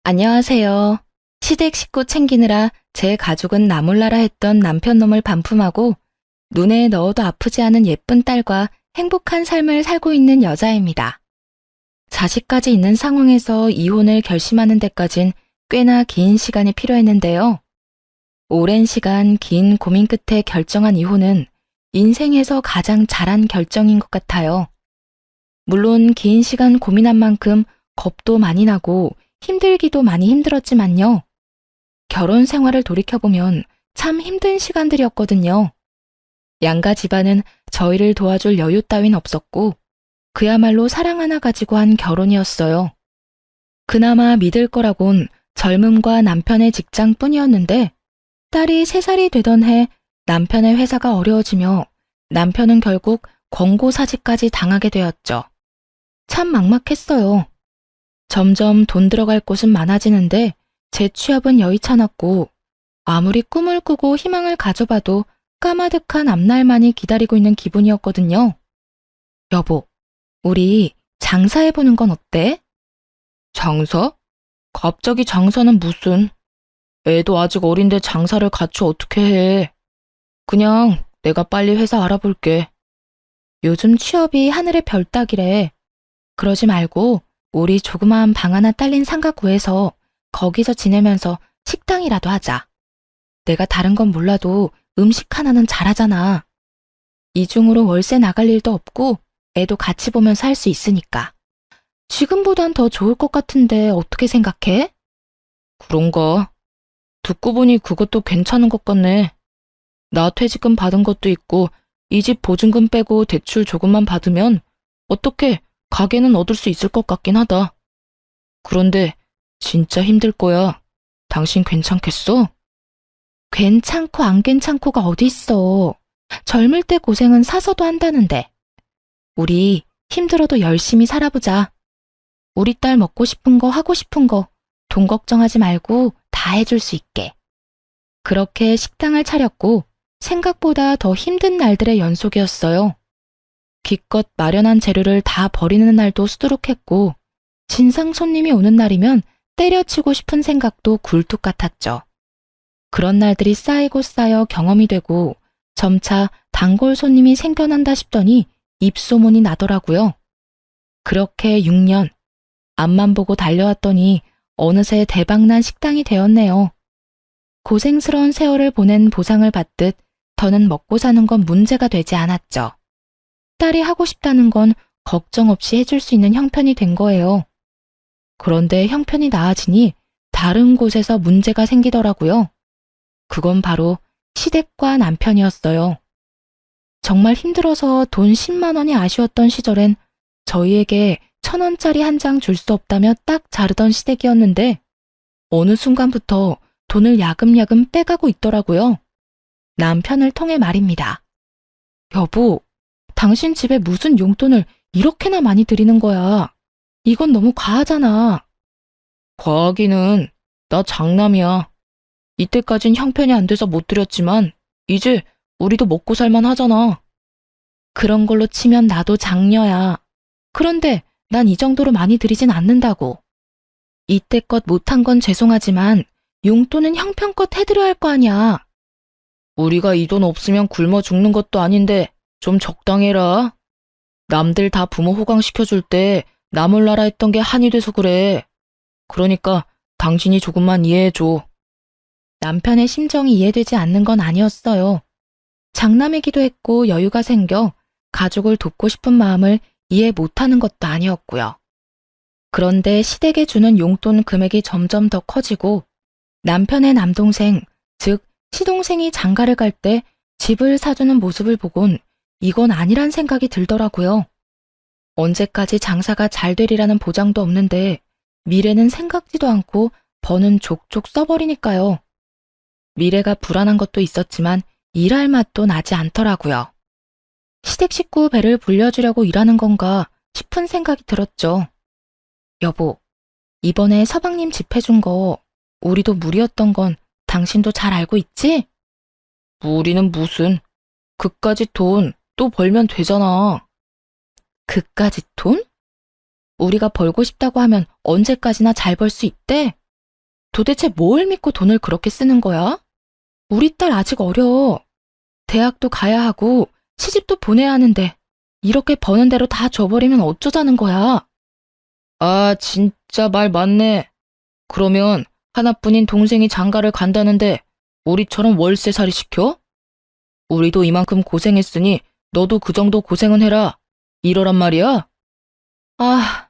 안녕하세요. 시댁 식구 챙기느라 제 가족은 나 몰라라 했던 남편 놈을 반품하고 눈에 넣어도 아프지 않은 예쁜 딸과 행복한 삶을 살고 있는 여자입니다. 자식까지 있는 상황에서 이혼을 결심하는 데까진 꽤나 긴 시간이 필요했는데요. 오랜 시간 긴 고민 끝에 결정한 이혼은 인생에서 가장 잘한 결정인 것 같아요. 물론 긴 시간 고민한 만큼 겁도 많이 나고 힘들기도 많이 힘들었지만요. 결혼 생활을 돌이켜보면 참 힘든 시간들이었거든요. 양가 집안은 저희를 도와줄 여유 따윈 없었고 그야말로 사랑 하나 가지고 한 결혼이었어요. 그나마 믿을 거라곤 젊음과 남편의 직장뿐이었는데 딸이 3살이 되던 해 남편의 회사가 어려워지며 남편은 결국 권고사직까지 당하게 되었죠. 참 막막했어요. 점점 돈 들어갈 곳은 많아지는데 제 취업은 여의찮았고 아무리 꿈을 꾸고 희망을 가져봐도 까마득한 앞날만이 기다리고 있는 기분이었거든요. 여보, 우리 장사해보는 건 어때? 장사? 갑자기 장사는 무슨? 애도 아직 어린데 장사를 같이 어떻게 해? 그냥 내가 빨리 회사 알아볼게. 요즘 취업이 하늘의 별 따기래. 그러지 말고 우리 조그마한 방 하나 딸린 상가 구해서 거기서 지내면서 식당이라도 하자. 내가 다른 건 몰라도 음식 하나는 잘하잖아. 이중으로 월세 나갈 일도 없고 애도 같이 보면서 할 수 있으니까. 지금보단 더 좋을 것 같은데 어떻게 생각해? 그런가? 듣고 보니 그것도 괜찮은 것 같네. 나 퇴직금 받은 것도 있고 이 집 보증금 빼고 대출 조금만 받으면 어떻게 가게는 얻을 수 있을 것 같긴 하다. 그런데 진짜 힘들 거야. 당신 괜찮겠어? 괜찮고 안 괜찮고가 어디 있어. 젊을 때 고생은 사서도 한다는데. 우리 힘들어도 열심히 살아보자. 우리 딸 먹고 싶은 거 하고 싶은 거 돈 걱정하지 말고 다 해줄 수 있게. 그렇게 식당을 차렸고 생각보다 더 힘든 날들의 연속이었어요. 기껏 마련한 재료를 다 버리는 날도 수두룩했고 진상 손님이 오는 날이면 때려치고 싶은 생각도 굴뚝 같았죠. 그런 날들이 쌓이고 쌓여 경험이 되고 점차 단골 손님이 생겨난다 싶더니 입소문이 나더라고요. 그렇게 6년, 앞만 보고 달려왔더니 어느새 대박난 식당이 되었네요. 고생스러운 세월을 보낸 보상을 받듯 더는 먹고 사는 건 문제가 되지 않았죠. 딸이 하고 싶다는 건 걱정 없이 해줄 수 있는 형편이 된 거예요. 그런데 형편이 나아지니 다른 곳에서 문제가 생기더라고요. 그건 바로 시댁과 남편이었어요. 정말 힘들어서 돈 10만 원이 아쉬웠던 시절엔 저희에게 1,000원짜리 한 장 줄 수 없다며 딱 자르던 시댁이었는데 어느 순간부터 돈을 야금야금 빼가고 있더라고요. 남편을 통해 말입니다. 여보, 당신 집에 무슨 용돈을 이렇게나 많이 드리는 거야. 이건 너무 과하잖아. 과하기는 나 장남이야. 이때까진 형편이 안 돼서 못 드렸지만 이제 우리도 먹고 살만 하잖아. 그런 걸로 치면 나도 장녀야. 그런데 난 이 정도로 많이 드리진 않는다고. 이때껏 못한 건 죄송하지만 용돈은 형편껏 해드려야 할 거 아니야. 우리가 이 돈 없으면 굶어 죽는 것도 아닌데 좀 적당해라. 남들 다 부모 호강시켜줄 때 나 몰라라 했던 게 한이 돼서 그래. 그러니까 당신이 조금만 이해해줘. 남편의 심정이 이해되지 않는 건 아니었어요. 장남이기도 했고 여유가 생겨 가족을 돕고 싶은 마음을 이해 못하는 것도 아니었고요. 그런데 시댁에 주는 용돈 금액이 점점 더 커지고 남편의 남동생, 즉 시동생이 장가를 갈 때 집을 사주는 모습을 보곤 이건 아니란 생각이 들더라고요. 언제까지 장사가 잘 되리라는 보장도 없는데 미래는 생각지도 않고 버는 족족 써버리니까요. 미래가 불안한 것도 있었지만 일할 맛도 나지 않더라고요. 시댁 식구 배를 불려주려고 일하는 건가 싶은 생각이 들었죠. 여보, 이번에 서방님 집 해준 거 우리도 무리였던 건 당신도 잘 알고 있지? 무리는 무슨, 그까짓 돈 또 벌면 되잖아. 그까짓 돈? 우리가 벌고 싶다고 하면 언제까지나 잘 벌 수 있대? 도대체 뭘 믿고 돈을 그렇게 쓰는 거야? 우리 딸 아직 어려. 대학도 가야 하고 시집도 보내야 하는데 이렇게 버는 대로 다 줘버리면 어쩌자는 거야? 아, 진짜 말 맞네. 그러면 하나뿐인 동생이 장가를 간다는데 우리처럼 월세살이 시켜? 우리도 이만큼 고생했으니 너도 그 정도 고생은 해라. 이러란 말이야? 아,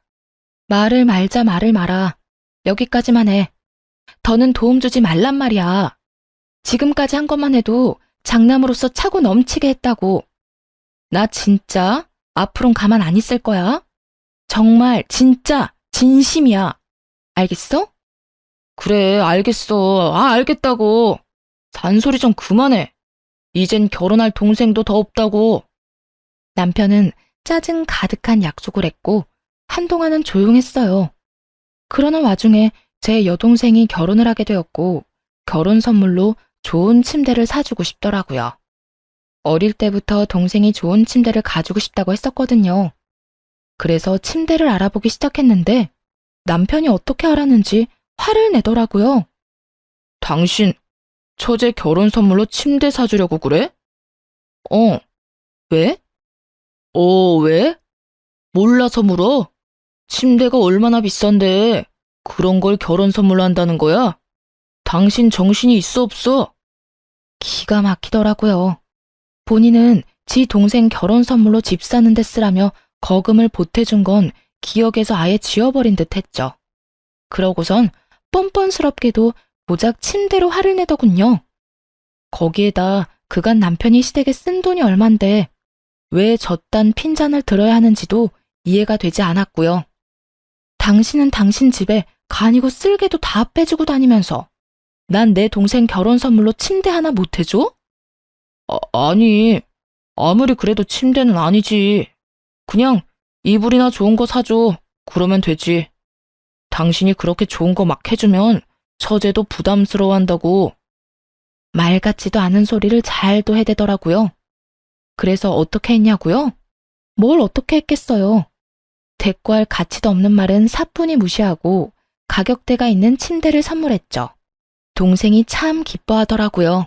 말을 말자 말을 말아. 여기까지만 해. 더는 도움 주지 말란 말이야. 지금까지 한 것만 해도 장남으로서 차고 넘치게 했다고. 나 진짜 앞으론 가만 안 있을 거야. 정말 진짜 진심이야. 알겠어? 그래, 알겠어. 아, 알겠다고. 잔소리 좀 그만해. 이젠 결혼할 동생도 더 없다고. 남편은 짜증 가득한 약속을 했고 한동안은 조용했어요. 그러는 와중에 제 여동생이 결혼을 하게 되었고 결혼 선물로 좋은 침대를 사주고 싶더라고요. 어릴 때부터 동생이 좋은 침대를 가지고 싶다고 했었거든요. 그래서 침대를 알아보기 시작했는데 남편이 어떻게 알았는지 화를 내더라고요. 당신 처제 결혼 선물로 침대 사주려고 그래? 왜? 왜? 몰라서 물어? 침대가 얼마나 비싼데 그런 걸 결혼 선물로 한다는 거야? 당신 정신이 있어 없어? 기가 막히더라고요. 본인은 지 동생 결혼 선물로 집 사는 데 쓰라며 거금을 보태준 건 기억에서 아예 지워버린 듯 했죠. 그러고선 뻔뻔스럽게도 고작 침대로 화를 내더군요. 거기에다 그간 남편이 시댁에 쓴 돈이 얼만데 왜 저딴 핀잔을 들어야 하는지도 이해가 되지 않았고요. 당신은 당신 집에 간이고 쓸개도 다 빼주고 다니면서 난 내 동생 결혼 선물로 침대 하나 못 해줘? 아니, 아무리 그래도 침대는 아니지. 그냥 이불이나 좋은 거 사줘. 그러면 되지. 당신이 그렇게 좋은 거 막 해주면 처제도 부담스러워한다고. 말 같지도 않은 소리를 잘도 해대더라고요. 그래서 어떻게 했냐고요? 뭘 어떻게 했겠어요. 대꾸할 가치도 없는 말은 사뿐히 무시하고 가격대가 있는 침대를 선물했죠. 동생이 참 기뻐하더라고요.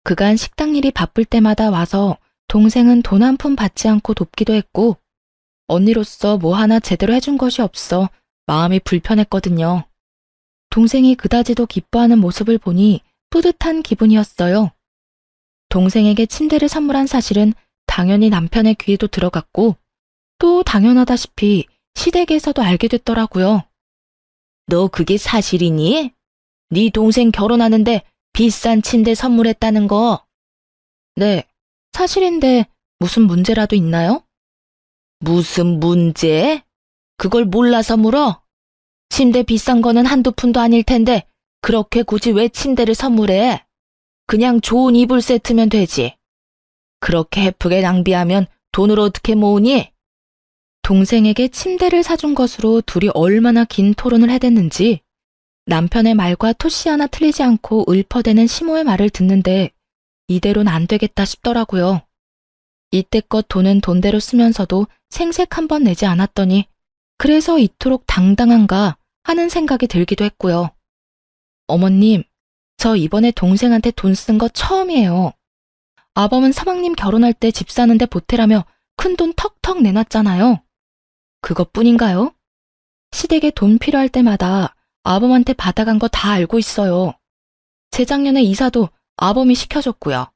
그간 식당 일이 바쁠 때마다 와서 동생은 돈 한 푼 받지 않고 돕기도 했고 언니로서 뭐 하나 제대로 해준 것이 없어 마음이 불편했거든요. 동생이 그다지도 기뻐하는 모습을 보니 뿌듯한 기분이었어요. 동생에게 침대를 선물한 사실은 당연히 남편의 귀에도 들어갔고 또 당연하다시피 시댁에서도 알게 됐더라고요. 너 그게 사실이니? 네 동생 결혼하는데 비싼 침대 선물했다는 거. 네, 사실인데 무슨 문제라도 있나요? 무슨 문제? 그걸 몰라서 물어? 침대 비싼 거는 한두 푼도 아닐 텐데 그렇게 굳이 왜 침대를 선물해? 그냥 좋은 이불 세트면 되지. 그렇게 헤프게 낭비하면 돈을 어떻게 모으니? 동생에게 침대를 사준 것으로 둘이 얼마나 긴 토론을 해댔는지 남편의 말과 토씨 하나 틀리지 않고 읊어대는 시모의 말을 듣는데 이대로는 안 되겠다 싶더라고요. 이때껏 돈은 돈대로 쓰면서도 생색 한 번 내지 않았더니 그래서 이토록 당당한가 하는 생각이 들기도 했고요. 어머님, 저 이번에 동생한테 돈 쓴 거 처음이에요. 아범은 사방님 결혼할 때 집 사는데 보태라며 큰돈 턱턱 내놨잖아요. 그것뿐인가요? 시댁에 돈 필요할 때마다 아범한테 받아간 거 다 알고 있어요. 재작년에 이사도 아범이 시켜줬고요.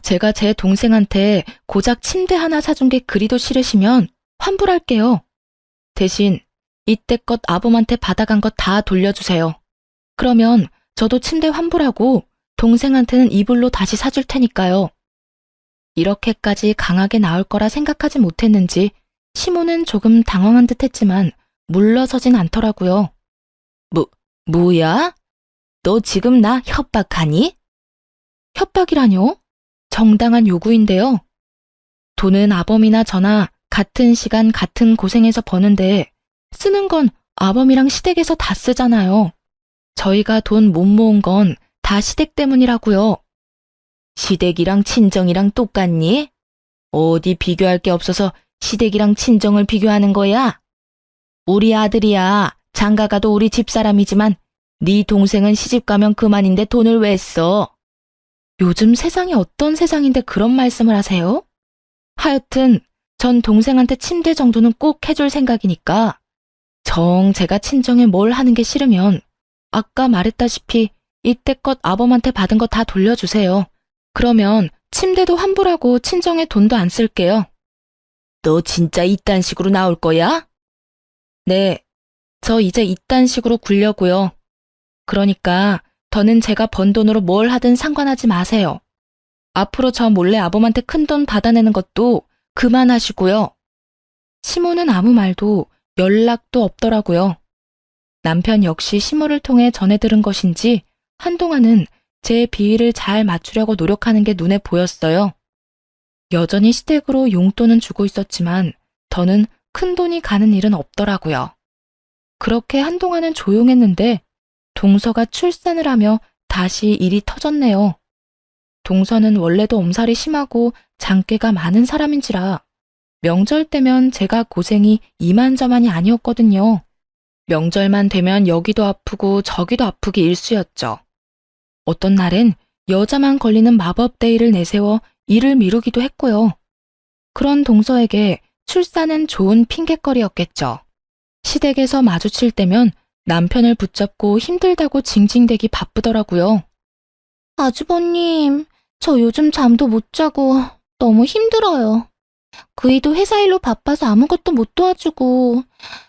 제가 제 동생한테 고작 침대 하나 사준 게 그리도 싫으시면 환불할게요. 대신 이때껏 아범한테 받아간 거 다 돌려주세요. 그러면 저도 침대 환불하고 동생한테는 이불로 다시 사줄 테니까요. 이렇게까지 강하게 나올 거라 생각하지 못했는지 시모는 조금 당황한 듯 했지만 물러서진 않더라고요. 뭐야? 너 지금 나 협박하니? 협박이라뇨? 정당한 요구인데요. 돈은 아범이나 저나 같은 시간 같은 고생해서 버는데 쓰는 건 아범이랑 시댁에서 다 쓰잖아요. 저희가 돈 못 모은 건 다 시댁 때문이라고요. 시댁이랑 친정이랑 똑같니? 어디 비교할 게 없어서 시댁이랑 친정을 비교하는 거야? 우리 아들이야. 장가가도 우리 집사람이지만 네 동생은 시집 가면 그만인데 돈을 왜 써? 요즘 세상이 어떤 세상인데 그런 말씀을 하세요? 하여튼 전 동생한테 침대 정도는 꼭 해줄 생각이니까 정 제가 친정에 뭘 하는 게 싫으면 아까 말했다시피 이때껏 아범한테 받은 거 다 돌려주세요. 그러면 침대도 환불하고 친정에 돈도 안 쓸게요. 너 진짜 이딴 식으로 나올 거야? 네, 저 이제 이딴 식으로 굴려고요. 그러니까 더는 제가 번 돈으로 뭘 하든 상관하지 마세요. 앞으로 저 몰래 아범한테 큰돈 받아내는 것도 그만하시고요. 시모는 아무 말도 연락도 없더라고요. 남편 역시 시모를 통해 전해 들은 것인지 한동안은 제 비위를 잘 맞추려고 노력하는 게 눈에 보였어요. 여전히 시댁으로 용돈은 주고 있었지만 더는 큰돈이 가는 일은 없더라고요. 그렇게 한동안은 조용했는데 동서가 출산을 하며 다시 일이 터졌네요. 동서는 원래도 엄살이 심하고 장깨가 많은 사람인지라 명절 때면 제가 고생이 이만저만이 아니었거든요. 명절만 되면 여기도 아프고 저기도 아프기 일쑤였죠. 어떤 날엔 여자만 걸리는 마법데이를 내세워 일을 미루기도 했고요. 그런 동서에게 출산은 좋은 핑곗거리였겠죠. 시댁에서 마주칠 때면 남편을 붙잡고 힘들다고 징징대기 바쁘더라고요. 아주버님, 저 요즘 잠도 못 자고 너무 힘들어요. 그이도 회사 일로 바빠서 아무것도 못 도와주고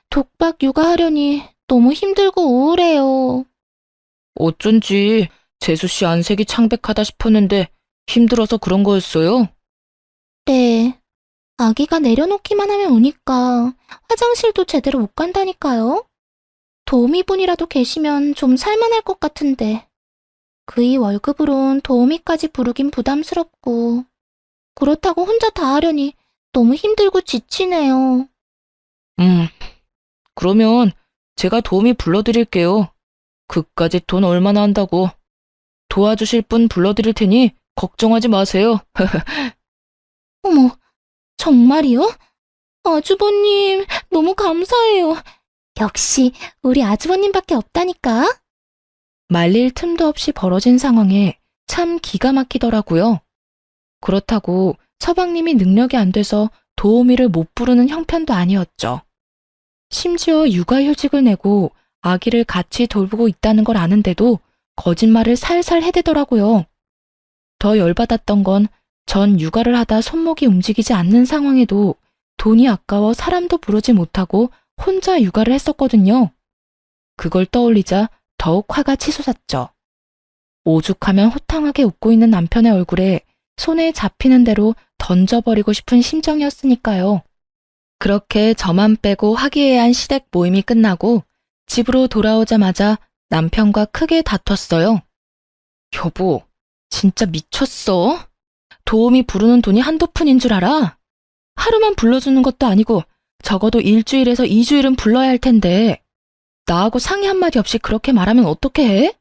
독박 육아하려니 너무 힘들고 우울해요. 어쩐지 재수씨 안색이 창백하다 싶었는데 힘들어서 그런 거였어요? 네. 아기가 내려놓기만 하면 우니까 화장실도 제대로 못 간다니까요. 도우미분이라도 계시면 좀 살만할 것 같은데 그이 월급으론 도우미까지 부르긴 부담스럽고 그렇다고 혼자 다 하려니 너무 힘들고 지치네요. 그러면 제가 도우미 불러드릴게요. 그까짓 돈 얼마나 한다고. 도와주실 분 불러드릴 테니 걱정하지 마세요. 어머, 정말이요? 아주버님, 너무 감사해요. 역시 우리 아주버님밖에 없다니까. 말릴 틈도 없이 벌어진 상황에 참 기가 막히더라고요. 그렇다고 서방님이 능력이 안 돼서 도우미를 못 부르는 형편도 아니었죠. 심지어 육아휴직을 내고 아기를 같이 돌보고 있다는 걸 아는데도 거짓말을 살살 해대더라고요. 더 열받았던 건 전 육아를 하다 손목이 움직이지 않는 상황에도 돈이 아까워 사람도 부르지 못하고 혼자 육아를 했었거든요. 그걸 떠올리자 더욱 화가 치솟았죠. 오죽하면 호탕하게 웃고 있는 남편의 얼굴에 손에 잡히는 대로 던져버리고 싶은 심정이었으니까요. 그렇게 저만 빼고 화기애애한 시댁 모임이 끝나고 집으로 돌아오자마자 남편과 크게 다퉜어요. 여보, 진짜 미쳤어? 도우미 부르는 돈이 한두 푼인 줄 알아? 하루만 불러주는 것도 아니고 적어도 일주일에서 2주일은 불러야 할 텐데 나하고 상의 한마디 없이 그렇게 말하면 어떻게 해?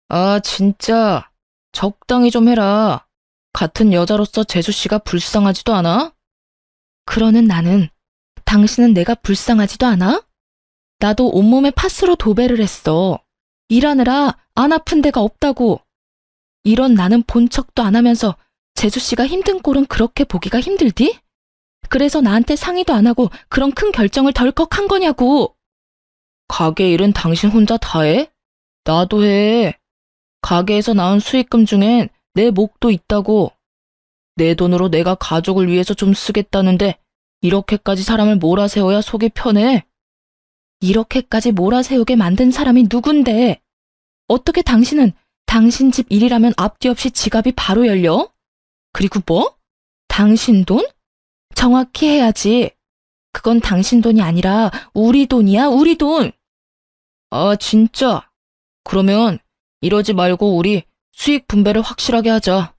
아, 진짜 적당히 좀 해라. 같은 여자로서 재수씨가 불쌍하지도 않아? 그러는 나는 당신은 내가 불쌍하지도 않아? 나도 온몸에 파스로 도배를 했어. 일하느라 안 아픈 데가 없다고. 이런 나는 본 척도 안 하면서 재수씨가 힘든 꼴은 그렇게 보기가 힘들디? 그래서 나한테 상의도 안 하고 그런 큰 결정을 덜컥 한 거냐고. 가게 일은 당신 혼자 다 해? 나도 해. 가게에서 나온 수익금 중엔 내 몫도 있다고. 내 돈으로 내가 가족을 위해서 좀 쓰겠다는데 이렇게까지 사람을 몰아세워야 속이 편해? 이렇게까지 몰아세우게 만든 사람이 누군데? 어떻게 당신은 당신 집 일이라면 앞뒤 없이 지갑이 바로 열려? 그리고 뭐? 당신 돈? 정확히 해야지. 그건 당신 돈이 아니라 우리 돈이야, 우리 돈. 아, 진짜. 그러면 이러지 말고 우리 수익 분배를 확실하게 하자.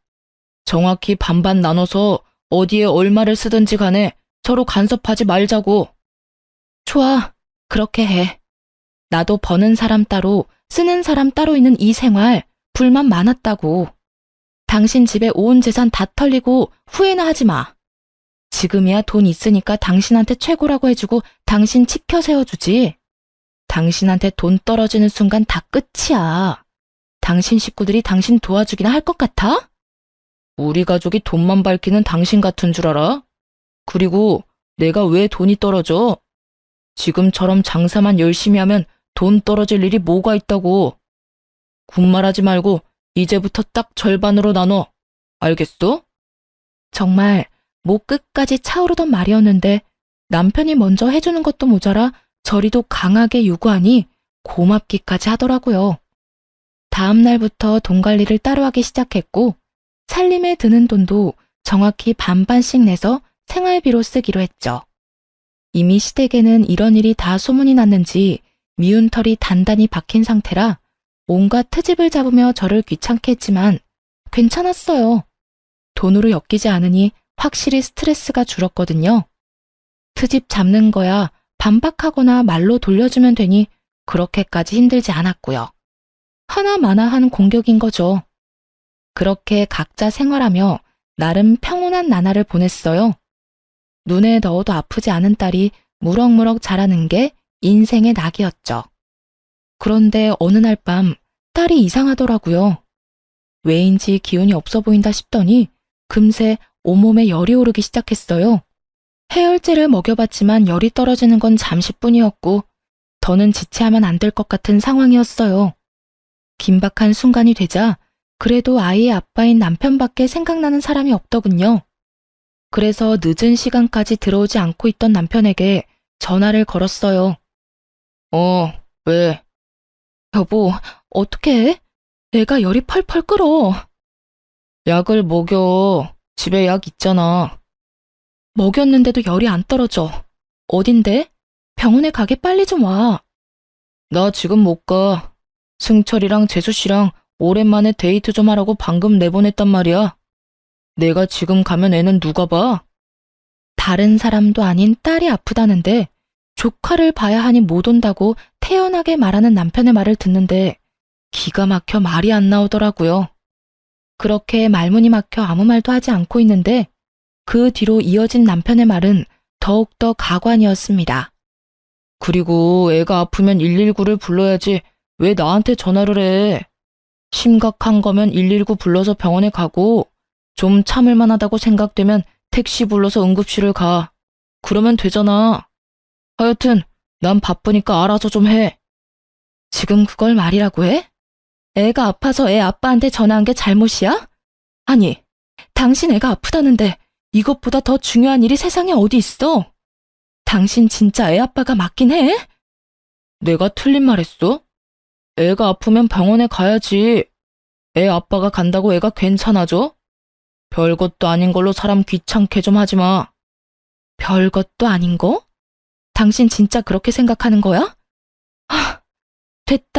정확히 반반 나눠서 어디에 얼마를 쓰든지 간에 서로 간섭하지 말자고. 좋아, 그렇게 해. 나도 버는 사람 따로 쓰는 사람 따로 있는 이 생활 불만 많았다고. 당신 집에 온 재산 다 털리고 후회나 하지 마. 지금이야 돈 있으니까 당신한테 최고라고 해주고 당신 치켜 세워주지. 당신한테 돈 떨어지는 순간 다 끝이야. 당신 식구들이 당신 도와주기나 할 것 같아? 우리 가족이 돈만 밝히는 당신 같은 줄 알아? 그리고 내가 왜 돈이 떨어져? 지금처럼 장사만 열심히 하면 돈 떨어질 일이 뭐가 있다고. 군말하지 말고 이제부터 딱 절반으로 나눠. 알겠어? 정말 목 끝까지 차오르던 말이었는데 남편이 먼저 해주는 것도 모자라 저리도 강하게 요구하니 고맙기까지 하더라고요. 다음 날부터 돈 관리를 따로 하기 시작했고 살림에 드는 돈도 정확히 반반씩 내서 생활비로 쓰기로 했죠. 이미 시댁에는 이런 일이 다 소문이 났는지 미운 털이 단단히 박힌 상태라 온갖 트집을 잡으며 저를 귀찮게 했지만 괜찮았어요. 돈으로 엮이지 않으니 확실히 스트레스가 줄었거든요. 트집 잡는 거야 반박하거나 말로 돌려주면 되니 그렇게까지 힘들지 않았고요. 하나마나한 공격인 거죠. 그렇게 각자 생활하며 나름 평온한 나날을 보냈어요. 눈에 넣어도 아프지 않은 딸이 무럭무럭 자라는 게 인생의 낙이었죠. 그런데 어느 날 밤 딸이 이상하더라고요. 왜인지 기운이 없어 보인다 싶더니 금세 온몸에 열이 오르기 시작했어요. 해열제를 먹여봤지만 열이 떨어지는 건 잠시뿐이었고 더는 지체하면 안 될 것 같은 상황이었어요. 긴박한 순간이 되자 그래도 아이의 아빠인 남편밖에 생각나는 사람이 없더군요. 그래서 늦은 시간까지 들어오지 않고 있던 남편에게 전화를 걸었어요. 왜? 여보, 어떻게 해? 내가 열이 펄펄 끓어. 약을 먹여. 집에 약 있잖아. 먹였는데도 열이 안 떨어져. 어딘데? 병원에 가게 빨리 좀 와. 나 지금 못 가. 승철이랑 재수씨랑 오랜만에 데이트 좀 하라고 방금 내보냈단 말이야. 내가 지금 가면 애는 누가 봐? 다른 사람도 아닌 딸이 아프다는데 조카를 봐야 하니 못 온다고 태연하게 말하는 남편의 말을 듣는데 기가 막혀 말이 안 나오더라고요. 그렇게 말문이 막혀 아무 말도 하지 않고 있는데 그 뒤로 이어진 남편의 말은 더욱더 가관이었습니다. 그리고 애가 아프면 119를 불러야지 왜 나한테 전화를 해? 심각한 거면 119 불러서 병원에 가고 좀 참을 만하다고 생각되면 택시 불러서 응급실을 가. 그러면 되잖아. 하여튼 난 바쁘니까 알아서 좀 해. 지금 그걸 말이라고 해? 애가 아파서 애 아빠한테 전화한 게 잘못이야? 아니, 당신 애가 아프다는데 이것보다 더 중요한 일이 세상에 어디 있어? 당신 진짜 애 아빠가 맞긴 해? 내가 틀린 말 했어? 애가 아프면 병원에 가야지. 애 아빠가 간다고 애가 괜찮아져? 별것도 아닌 걸로 사람 귀찮게 좀 하지 마. 별것도 아닌 거? 당신 진짜 그렇게 생각하는 거야?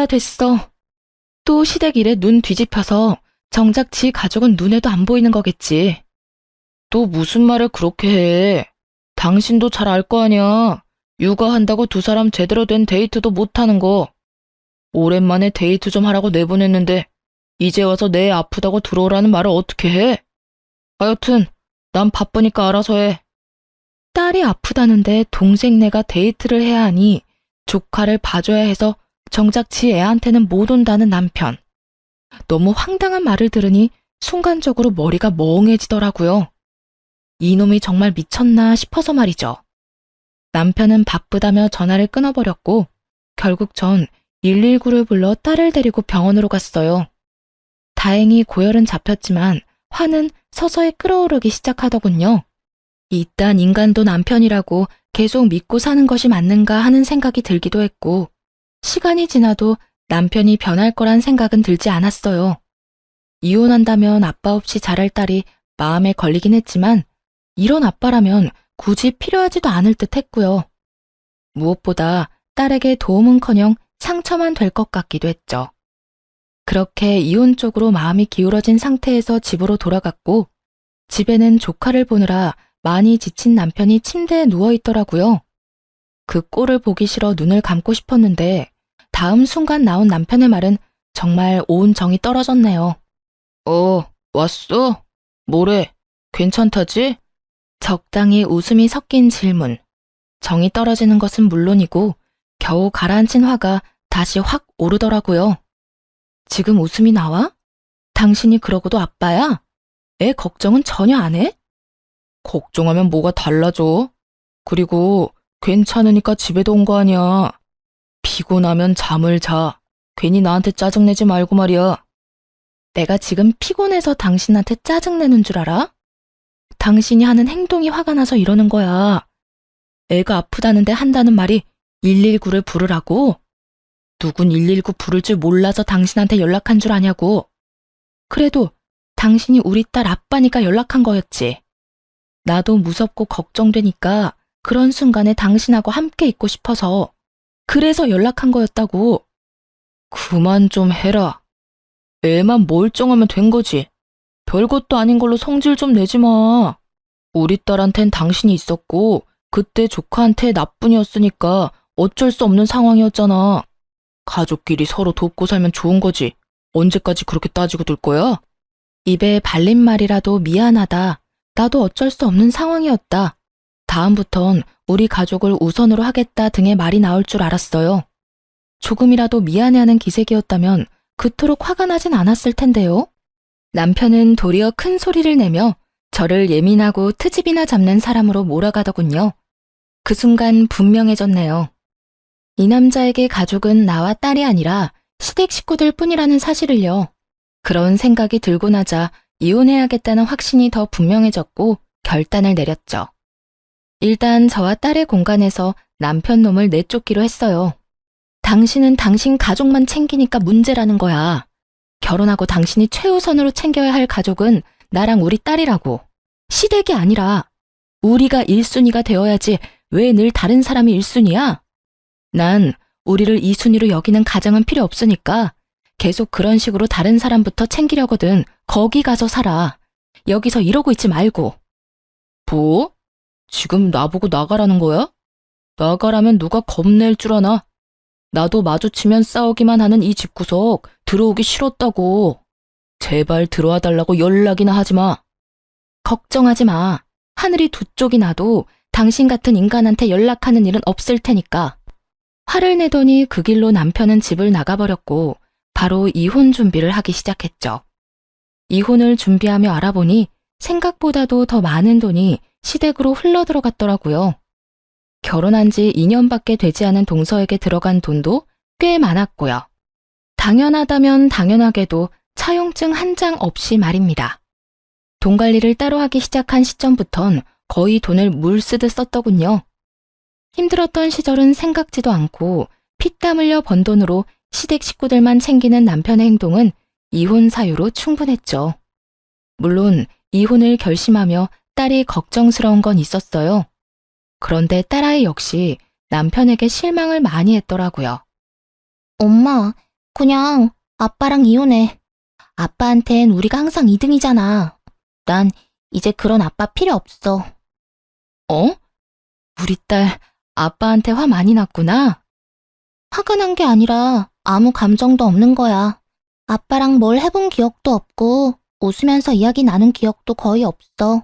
됐어. 또 시댁 일에 눈 뒤집혀서 정작 지 가족은 눈에도 안 보이는 거겠지. 또 무슨 말을 그렇게 해. 당신도 잘 알 거 아니야. 육아한다고 두 사람 제대로 된 데이트도 못하는 거. 오랜만에 데이트 좀 하라고 내보냈는데 이제 와서 내 애 아프다고 들어오라는 말을 어떻게 해? 하여튼 난 바쁘니까 알아서 해. 딸이 아프다는데 동생네가 데이트를 해야 하니 조카를 봐줘야 해서 정작 지 애한테는 못 온다는 남편. 너무 황당한 말을 들으니 순간적으로 머리가 멍해지더라고요. 이놈이 정말 미쳤나 싶어서 말이죠. 남편은 바쁘다며 전화를 끊어버렸고 결국 전 119를 불러 딸을 데리고 병원으로 갔어요. 다행히 고열은 잡혔지만 화는 서서히 끓어오르기 시작하더군요. 이딴 인간도 남편이라고 계속 믿고 사는 것이 맞는가 하는 생각이 들기도 했고 시간이 지나도 남편이 변할 거란 생각은 들지 않았어요. 이혼한다면 아빠 없이 자랄 딸이 마음에 걸리긴 했지만 이런 아빠라면 굳이 필요하지도 않을 듯 했고요. 무엇보다 딸에게 도움은커녕 상처만 될 것 같기도 했죠. 그렇게 이혼 쪽으로 마음이 기울어진 상태에서 집으로 돌아갔고 집에는 조카를 보느라 많이 지친 남편이 침대에 누워있더라고요. 그 꼴을 보기 싫어 눈을 감고 싶었는데 다음 순간 나온 남편의 말은 정말 온 정이 떨어졌네요. 왔어? 뭐래? 괜찮다지? 적당히 웃음이 섞인 질문. 정이 떨어지는 것은 물론이고 겨우 가라앉힌 화가 다시 확 오르더라고요. 지금 웃음이 나와? 당신이 그러고도 아빠야? 애 걱정은 전혀 안 해? 걱정하면 뭐가 달라져? 그리고 괜찮으니까 집에도 온 거 아니야. 피곤하면 잠을 자. 괜히 나한테 짜증내지 말고 말이야. 내가 지금 피곤해서 당신한테 짜증내는 줄 알아? 당신이 하는 행동이 화가 나서 이러는 거야. 애가 아프다는데 한다는 말이 119를 부르라고? 누군 119 부를 줄 몰라서 당신한테 연락한 줄 아냐고. 그래도 당신이 우리 딸 아빠니까 연락한 거였지. 나도 무섭고 걱정되니까 그런 순간에 당신하고 함께 있고 싶어서 그래서 연락한 거였다고. 그만 좀 해라. 애만 멀쩡하면 된 거지. 별것도 아닌 걸로 성질 좀 내지 마. 우리 딸한텐 당신이 있었고 그때 조카한테 나뿐이었으니까 어쩔 수 없는 상황이었잖아. 가족끼리 서로 돕고 살면 좋은 거지. 언제까지 그렇게 따지고 둘 거야? 입에 발린 말이라도 미안하다. 나도 어쩔 수 없는 상황이었다. 다음부턴 우리 가족을 우선으로 하겠다 등의 말이 나올 줄 알았어요. 조금이라도 미안해하는 기색이었다면 그토록 화가 나진 않았을 텐데요. 남편은 도리어 큰 소리를 내며 저를 예민하고 트집이나 잡는 사람으로 몰아가더군요. 그 순간 분명해졌네요. 이 남자에게 가족은 나와 딸이 아니라 시댁 식구들 뿐이라는 사실을요. 그런 생각이 들고 나자 이혼해야겠다는 확신이 더 분명해졌고 결단을 내렸죠. 일단 저와 딸의 공간에서 남편 놈을 내쫓기로 했어요. 당신은 당신 가족만 챙기니까 문제라는 거야. 결혼하고 당신이 최우선으로 챙겨야 할 가족은 나랑 우리 딸이라고. 시댁이 아니라 우리가 1순위가 되어야지 왜 늘 다른 사람이 1순위야? 난 우리를 2순위로 여기는 가장은 필요 없으니까 계속 그런 식으로 다른 사람부터 챙기려거든. 거기 가서 살아. 여기서 이러고 있지 말고. 뭐? 지금 나보고 나가라는 거야? 나가라면 누가 겁낼 줄 아나? 나도 마주치면 싸우기만 하는 이 집구석 들어오기 싫었다고. 제발 들어와 달라고 연락이나 하지 마. 걱정하지 마. 하늘이 두 쪽이 나도 당신 같은 인간한테 연락하는 일은 없을 테니까. 화를 내더니 그 길로 남편은 집을 나가버렸고 바로 이혼 준비를 하기 시작했죠. 이혼을 준비하며 알아보니 생각보다도 더 많은 돈이 시댁으로 흘러들어갔더라고요. 결혼한 지 2년밖에 되지 않은 동서에게 들어간 돈도 꽤 많았고요. 당연하다면 당연하게도 차용증 한 장 없이 말입니다. 돈 관리를 따로 하기 시작한 시점부턴 거의 돈을 물 쓰듯 썼더군요. 힘들었던 시절은 생각지도 않고 피땀 흘려 번 돈으로 시댁 식구들만 챙기는 남편의 행동은 이혼 사유로 충분했죠. 물론 이혼을 결심하며 딸이 걱정스러운 건 있었어요. 그런데 딸아이 역시 남편에게 실망을 많이 했더라고요. 엄마, 그냥 아빠랑 이혼해. 아빠한텐 우리가 항상 2등이잖아. 난 이제 그런 아빠 필요 없어. 어? 우리 딸 아빠한테 화 많이 났구나? 화가 난 게 아니라 아무 감정도 없는 거야. 아빠랑 뭘 해본 기억도 없고 웃으면서 이야기 나눈 기억도 거의 없어.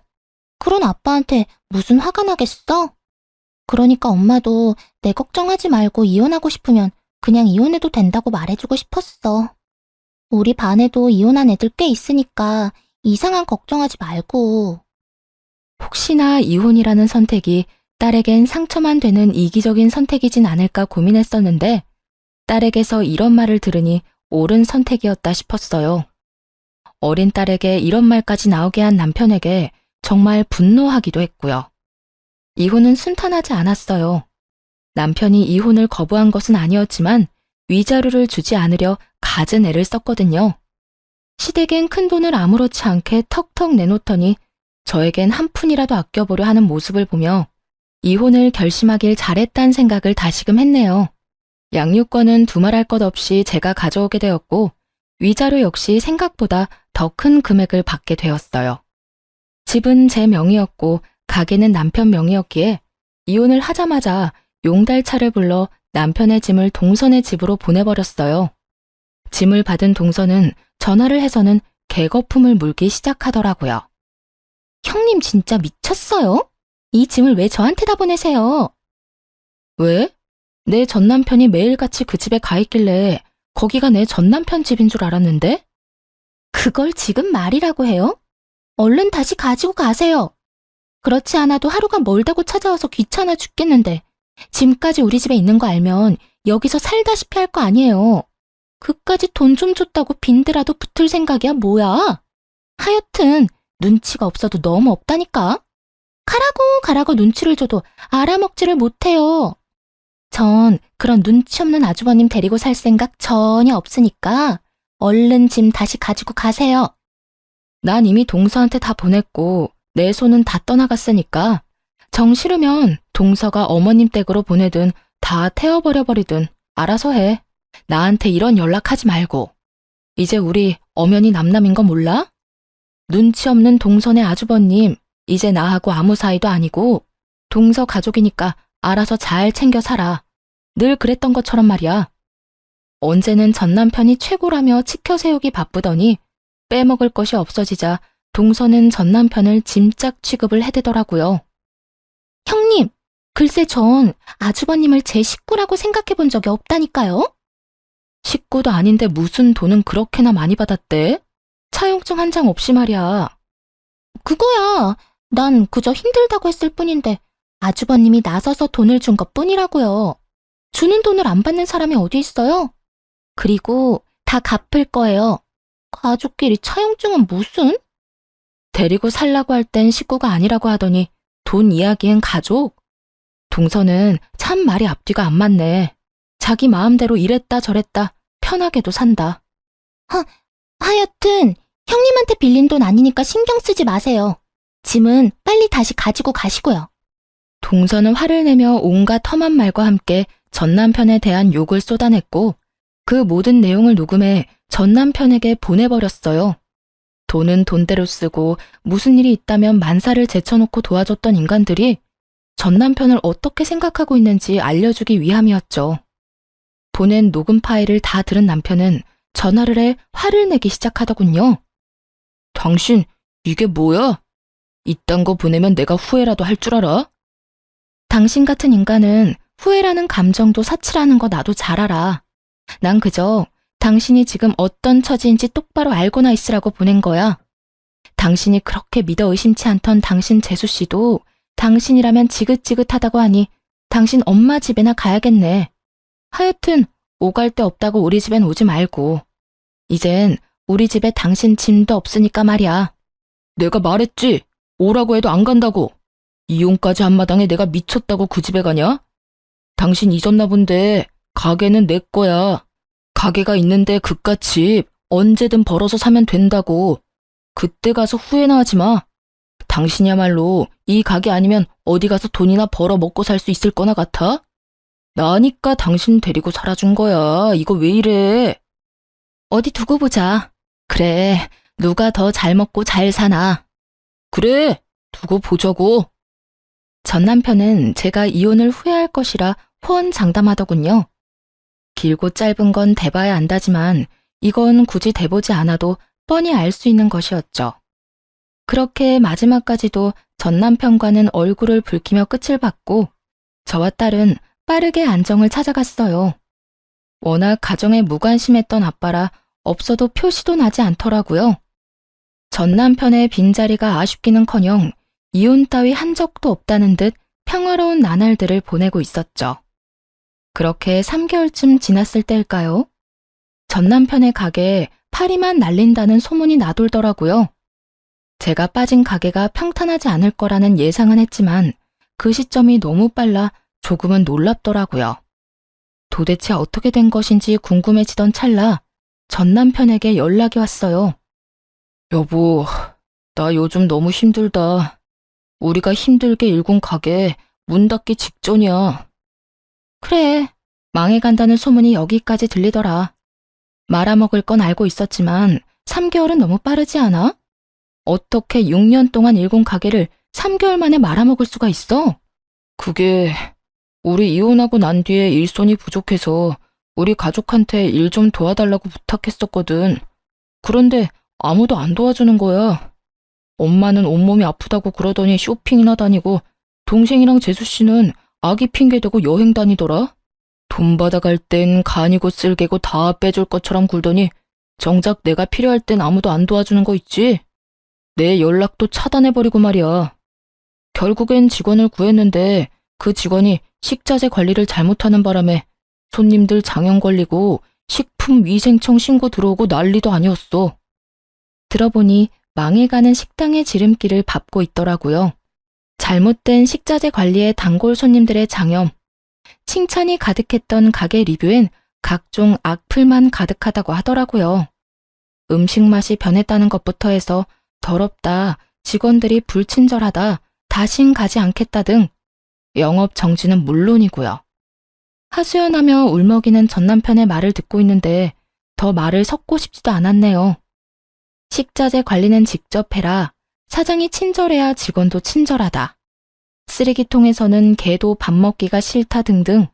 그런 아빠한테 무슨 화가 나겠어? 그러니까 엄마도 내 걱정하지 말고 이혼하고 싶으면 그냥 이혼해도 된다고 말해주고 싶었어. 우리 반에도 이혼한 애들 꽤 있으니까 이상한 걱정하지 말고. 혹시나 이혼이라는 선택이 딸에겐 상처만 되는 이기적인 선택이진 않을까 고민했었는데 딸에게서 이런 말을 들으니 옳은 선택이었다 싶었어요. 어린 딸에게 이런 말까지 나오게 한 남편에게 정말 분노하기도 했고요. 이혼은 순탄하지 않았어요. 남편이 이혼을 거부한 것은 아니었지만 위자료를 주지 않으려 갖은 애를 썼거든요. 시댁엔 큰 돈을 아무렇지 않게 턱턱 내놓더니 저에겐 한 푼이라도 아껴보려 하는 모습을 보며 이혼을 결심하길 잘했다는 생각을 다시금 했네요. 양육권은 두말할 것 없이 제가 가져오게 되었고 위자료 역시 생각보다 더 큰 금액을 받게 되었어요. 집은 제 명의였고 가게는 남편 명의였기에 이혼을 하자마자 용달차를 불러 남편의 짐을 동선의 집으로 보내버렸어요. 짐을 받은 동선은 전화를 해서는 개거품을 물기 시작하더라고요. 형님 진짜 미쳤어요? 이 짐을 왜 저한테다 보내세요? 왜? 내 전남편이 매일같이 그 집에 가 있길래 거기가 내 전남편 집인 줄 알았는데? 그걸 지금 말이라고 해요? 얼른 다시 가지고 가세요. 그렇지 않아도 하루가 멀다고 찾아와서 귀찮아 죽겠는데 짐까지 우리 집에 있는 거 알면 여기서 살다시피 할 거 아니에요. 그까지 돈 좀 줬다고 빈대라도 붙을 생각이야 뭐야? 하여튼 눈치가 없어도 너무 없다니까. 가라고 눈치를 줘도 알아먹지를 못해요. 전 그런 눈치 없는 아주버님 데리고 살 생각 전혀 없으니까 얼른 짐 다시 가지고 가세요. 난 이미 동서한테 다 보냈고 내 손은 다 떠나갔으니까 정 싫으면 동서가 어머님 댁으로 보내든 다 태워버려버리든 알아서 해. 나한테 이런 연락하지 말고. 이제 우리 엄연히 남남인 거 몰라? 눈치 없는 동선의 아주버님, 이제 나하고 아무 사이도 아니고 동서 가족이니까 알아서 잘 챙겨 살아. 늘 그랬던 것처럼 말이야. 언제는 전남편이 최고라며 치켜세우기 바쁘더니 빼먹을 것이 없어지자 동서는 전남편을 짐짝 취급을 해대더라고요. 형님, 글쎄 전 아주버님을 제 식구라고 생각해 본 적이 없다니까요. 식구도 아닌데 무슨 돈은 그렇게나 많이 받았대? 차용증 한 장 없이 말이야. 그거야. 난 그저 힘들다고 했을 뿐인데 아주버님이 나서서 돈을 준 것뿐이라고요. 주는 돈을 안 받는 사람이 어디 있어요? 그리고 다 갚을 거예요. 가족끼리 차용증은 무슨? 데리고 살라고 할 땐 식구가 아니라고 하더니 돈 이야기엔 가족? 동서는 참 말이 앞뒤가 안 맞네. 자기 마음대로 이랬다 저랬다 편하게도 산다. 하여튼 형님한테 빌린 돈 아니니까 신경 쓰지 마세요. 짐은 빨리 다시 가지고 가시고요. 동서는 화를 내며 온갖 험한 말과 함께 전남편에 대한 욕을 쏟아냈고 그 모든 내용을 녹음해 전남편에게 보내버렸어요. 돈은 돈대로 쓰고 무슨 일이 있다면 만사를 제쳐놓고 도와줬던 인간들이 전남편을 어떻게 생각하고 있는지 알려주기 위함이었죠. 보낸 녹음 파일을 다 들은 남편은 전화를 해 화를 내기 시작하더군요. 당신 이게 뭐야? 이딴 거 보내면 내가 후회라도 할 줄 알아? 당신 같은 인간은 후회라는 감정도 사치라는 거 나도 잘 알아. 난 그저 당신이 지금 어떤 처지인지 똑바로 알고나 있으라고 보낸 거야. 당신이 그렇게 믿어 의심치 않던 당신 재수씨도 당신이라면 지긋지긋하다고 하니 당신 엄마 집에나 가야겠네. 하여튼 오갈 데 없다고 우리 집엔 오지 말고. 이젠 우리 집에 당신 짐도 없으니까 말이야. 내가 말했지. 오라고 해도 안 간다고. 이혼까지 한 마당에 내가 미쳤다고 그 집에 가냐? 당신 잊었나 본데 가게는 내 거야. 가게가 있는데 그깟 집 언제든 벌어서 사면 된다고. 그때 가서 후회나 하지 마. 당신이야말로 이 가게 아니면 어디 가서 돈이나 벌어 먹고 살 수 있을 거나 같아? 나니까 당신 데리고 살아준 거야. 이거 왜 이래? 어디 두고 보자. 그래, 누가 더 잘 먹고 잘 사나. 그래, 두고 보자고. 전 남편은 제가 이혼을 후회할 것이라 호언장담하더군요. 길고 짧은 건 대봐야 안다지만 이건 굳이 대보지 않아도 뻔히 알 수 있는 것이었죠. 그렇게 마지막까지도 전 남편과는 얼굴을 붉히며 끝을 봤고 저와 딸은 빠르게 안정을 찾아갔어요. 워낙 가정에 무관심했던 아빠라 없어도 표시도 나지 않더라고요. 전 남편의 빈자리가 아쉽기는커녕 이혼 따위 한 적도 없다는 듯 평화로운 나날들을 보내고 있었죠. 그렇게 3개월쯤 지났을 때일까요? 전 남편의 가게에 파리만 날린다는 소문이 나돌더라고요. 제가 빠진 가게가 평탄하지 않을 거라는 예상은 했지만 그 시점이 너무 빨라 조금은 놀랍더라고요. 도대체 어떻게 된 것인지 궁금해지던 찰나 전 남편에게 연락이 왔어요. 여보, 나 요즘 너무 힘들다. 우리가 힘들게 일군 가게 문 닫기 직전이야. 그래, 망해간다는 소문이 여기까지 들리더라. 말아먹을 건 알고 있었지만 3개월은 너무 빠르지 않아? 어떻게 6년 동안 일군 가게를 3개월 만에 말아먹을 수가 있어? 그게 우리 이혼하고 난 뒤에 일손이 부족해서 우리 가족한테 일 좀 도와달라고 부탁했었거든. 그런데 아무도 안 도와주는 거야. 엄마는 온몸이 아프다고 그러더니 쇼핑이나 다니고 동생이랑 재수씨는 아기 핑계대고 여행 다니더라. 돈 받아갈 땐 간이고 쓸개고 다 빼줄 것처럼 굴더니 정작 내가 필요할 땐 아무도 안 도와주는 거 있지? 내 연락도 차단해버리고 말이야. 결국엔 직원을 구했는데 그 직원이 식자재 관리를 잘못하는 바람에 손님들 장염 걸리고 식품위생청 신고 들어오고 난리도 아니었어. 들어보니 망해가는 식당의 지름길을 밟고 있더라고요. 잘못된 식자재 관리에 단골 손님들의 장염, 칭찬이 가득했던 가게 리뷰엔 각종 악플만 가득하다고 하더라고요. 음식 맛이 변했다는 것부터 해서 더럽다, 직원들이 불친절하다, 다신 가지 않겠다 등 영업 정지는 물론이고요. 하소연하며 울먹이는 전 남편의 말을 듣고 있는데 더 말을 섞고 싶지도 않았네요. 식자재 관리는 직접 해라. 사장이 친절해야 직원도 친절하다. 쓰레기통에서는 개도 밥 먹기가 싫다 등등.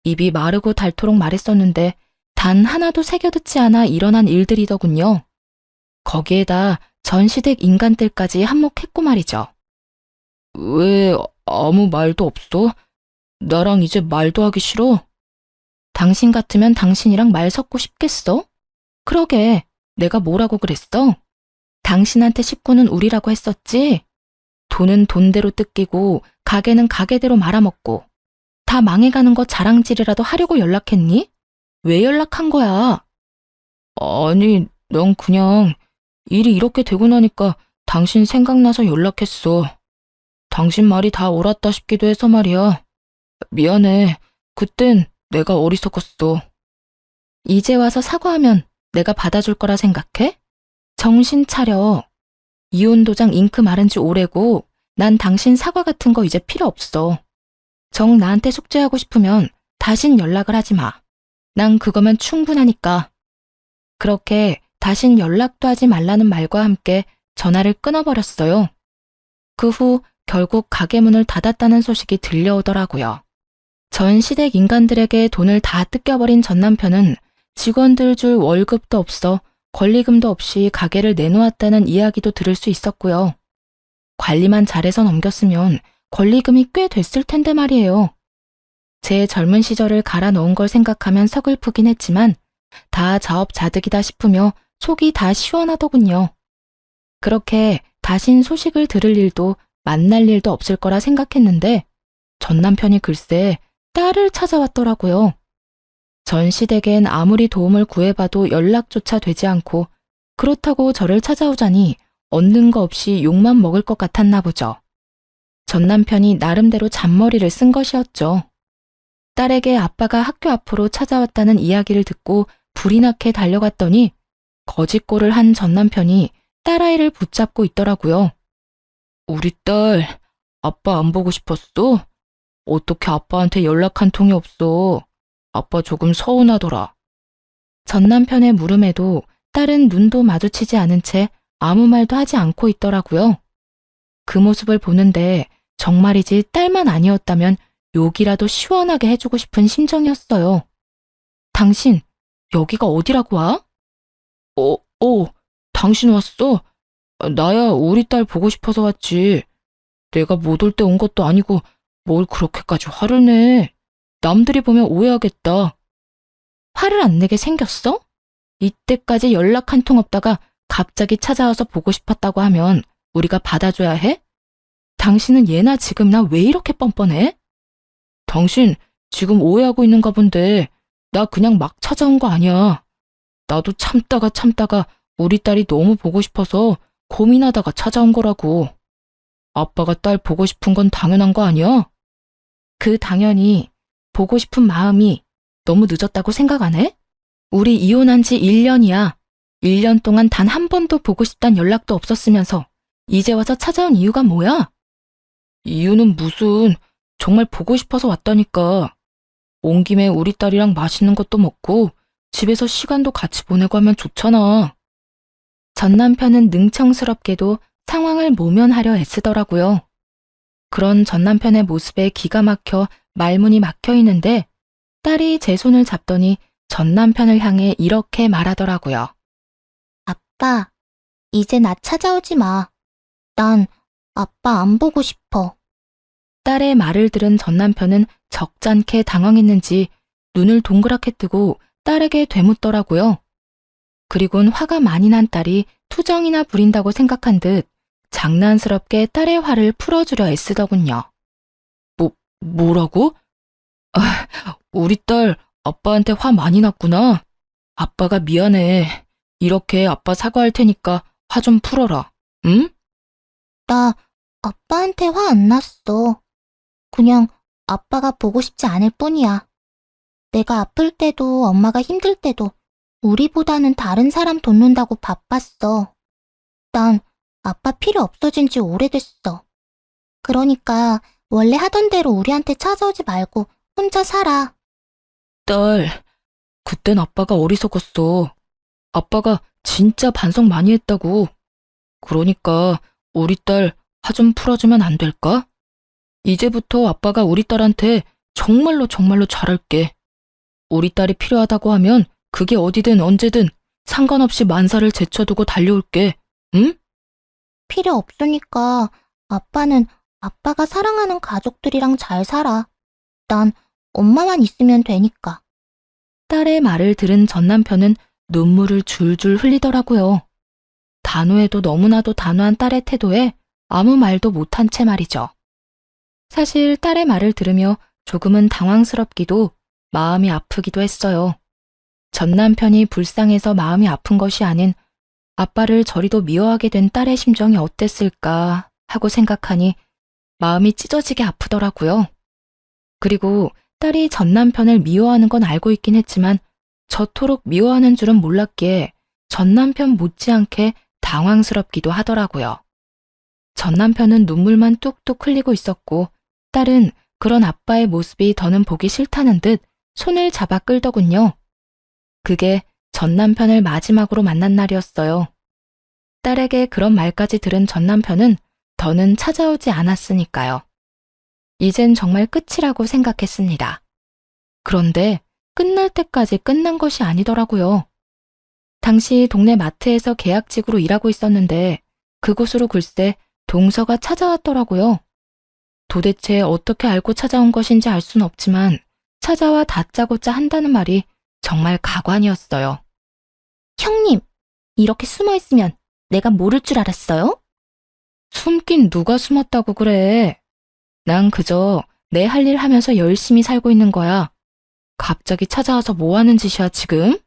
입이 마르고 닳도록 말했었는데 단 하나도 새겨듣지 않아 일어난 일들이더군요. 거기에다 전 시댁 인간들까지 한몫했고 말이죠. 왜 아무 말도 없어? 나랑 이제 말도 하기 싫어? 당신 같으면 당신이랑 말 섞고 싶겠어? 그러게, 내가 뭐라고 그랬어? 당신한테 식구는 우리라고 했었지? 돈은 돈대로 뜯기고 가게는 가게대로 말아먹고 다 망해가는 거 자랑질이라도 하려고 연락했니? 왜 연락한 거야? 아니, 넌 그냥 일이 이렇게 되고 나니까 당신 생각나서 연락했어. 당신 말이 다 옳았다 싶기도 해서 말이야. 미안해. 그땐 내가 어리석었어. 이제 와서 사과하면 내가 받아줄 거라 생각해? 정신 차려. 이혼 도장 잉크 마른 지 오래고 난 당신 사과 같은 거 이제 필요 없어. 정 나한테 속죄하고 싶으면 다신 연락을 하지 마. 난 그거면 충분하니까. 그렇게 다신 연락도 하지 말라는 말과 함께 전화를 끊어버렸어요. 그 후 결국 가게 문을 닫았다는 소식이 들려오더라고요. 전 시댁 인간들에게 돈을 다 뜯겨버린 전 남편은 직원들 줄 월급도 없어 권리금도 없이 가게를 내놓았다는 이야기도 들을 수 있었고요. 관리만 잘해서 넘겼으면 권리금이 꽤 됐을 텐데 말이에요. 제 젊은 시절을 갈아 넣은 걸 생각하면 서글프긴 했지만 다 자업자득이다 싶으며 속이 다 시원하더군요. 그렇게 다신 소식을 들을 일도 만날 일도 없을 거라 생각했는데 전 남편이 글쎄 딸을 찾아왔더라고요. 전 시댁엔 아무리 도움을 구해봐도 연락조차 되지 않고 그렇다고 저를 찾아오자니 얻는 거 없이 욕만 먹을 것 같았나 보죠. 전 남편이 나름대로 잔머리를 쓴 것이었죠. 딸에게 아빠가 학교 앞으로 찾아왔다는 이야기를 듣고 불이 나게 달려갔더니 거짓골을 한 전 남편이 딸아이를 붙잡고 있더라고요. 우리 딸, 아빠 안 보고 싶었어? 어떻게 아빠한테 연락 한 통이 없어? 아빠 조금 서운하더라. 전 남편의 물음에도 딸은 눈도 마주치지 않은 채 아무 말도 하지 않고 있더라고요. 그 모습을 보는데 정말이지 딸만 아니었다면 욕이라도 시원하게 해주고 싶은 심정이었어요. 당신, 여기가 어디라고 와? 당신 왔어? 나야 우리 딸 보고 싶어서 왔지. 내가 못 올 때 온 것도 아니고 뭘 그렇게까지 화를 내. 남들이 보면 오해하겠다. 화를 안 내게 생겼어? 이때까지 연락 한 통 없다가 갑자기 찾아와서 보고 싶었다고 하면 우리가 받아줘야 해? 당신은 예나 지금이나 왜 이렇게 뻔뻔해? 당신 지금 오해하고 있는가 본데 나 그냥 막 찾아온 거 아니야. 나도 참다가 우리 딸이 너무 보고 싶어서 고민하다가 찾아온 거라고. 아빠가 딸 보고 싶은 건 당연한 거 아니야? 그 당연히 보고 싶은 마음이 너무 늦었다고 생각 안 해? 우리 이혼한 지 1년이야. 1년 동안 단 한 번도 보고 싶단 연락도 없었으면서 이제 와서 찾아온 이유가 뭐야? 이유는 무슨, 정말 보고 싶어서 왔다니까. 온 김에 우리 딸이랑 맛있는 것도 먹고 집에서 시간도 같이 보내고 하면 좋잖아. 전 남편은 능청스럽게도 상황을 모면하려 애쓰더라고요. 그런 전 남편의 모습에 기가 막혀 말문이 막혀 있는데 딸이 제 손을 잡더니 전 남편을 향해 이렇게 말하더라고요. 아빠, 이제 나 찾아오지 마. 난 아빠 안 보고 싶어. 딸의 말을 들은 전 남편은 적잖게 당황했는지 눈을 동그랗게 뜨고 딸에게 되묻더라고요. 그리곤 화가 많이 난 딸이 투정이나 부린다고 생각한 듯 장난스럽게 딸의 화를 풀어주려 애쓰더군요. 뭐라고? 아, 우리 딸 아빠한테 화 많이 났구나. 아빠가 미안해. 이렇게 아빠 사과할 테니까 화 좀 풀어라. 응? 나 아빠한테 화 안 났어. 그냥 아빠가 보고 싶지 않을 뿐이야. 내가 아플 때도 엄마가 힘들 때도 우리보다는 다른 사람 돕는다고 바빴어. 난 아빠 필요 없어진 지 오래됐어. 그러니까 원래 하던 대로 우리한테 찾아오지 말고 혼자 살아. 딸, 그땐 아빠가 어리석었어. 아빠가 진짜 반성 많이 했다고. 그러니까 우리 딸 화 좀 풀어주면 안 될까? 이제부터 아빠가 우리 딸한테 정말로 잘할게. 우리 딸이 필요하다고 하면 그게 어디든 언제든 상관없이 만사를 제쳐두고 달려올게. 응? 필요 없으니까 아빠는 아빠가 사랑하는 가족들이랑 잘 살아. 난 엄마만 있으면 되니까. 딸의 말을 들은 전 남편은 눈물을 줄줄 흘리더라고요. 단호해도 너무나도 단호한 딸의 태도에 아무 말도 못한 채 말이죠. 사실 딸의 말을 들으며 조금은 당황스럽기도 마음이 아프기도 했어요. 전 남편이 불쌍해서 마음이 아픈 것이 아닌 아빠를 저리도 미워하게 된 딸의 심정이 어땠을까 하고 생각하니 마음이 찢어지게 아프더라고요. 그리고 딸이 전 남편을 미워하는 건 알고 있긴 했지만 저토록 미워하는 줄은 몰랐기에 전 남편 못지않게 당황스럽기도 하더라고요. 전 남편은 눈물만 뚝뚝 흘리고 있었고 딸은 그런 아빠의 모습이 더는 보기 싫다는 듯 손을 잡아 끌더군요. 그게 전 남편을 마지막으로 만난 날이었어요. 딸에게 그런 말까지 들은 전 남편은 더는 찾아오지 않았으니까요. 이젠 정말 끝이라고 생각했습니다. 그런데 끝날 때까지 끝난 것이 아니더라고요. 당시 동네 마트에서 계약직으로 일하고 있었는데 그곳으로 글쎄 동서가 찾아왔더라고요. 도대체 어떻게 알고 찾아온 것인지 알 수는 없지만 찾아와 다짜고짜 한다는 말이 정말 가관이었어요. 형님, 이렇게 숨어 있으면 내가 모를 줄 알았어요? 숨긴 누가 숨었다고 그래. 난 그저 내 할 일 하면서 열심히 살고 있는 거야. 갑자기 찾아와서 뭐 하는 짓이야, 지금?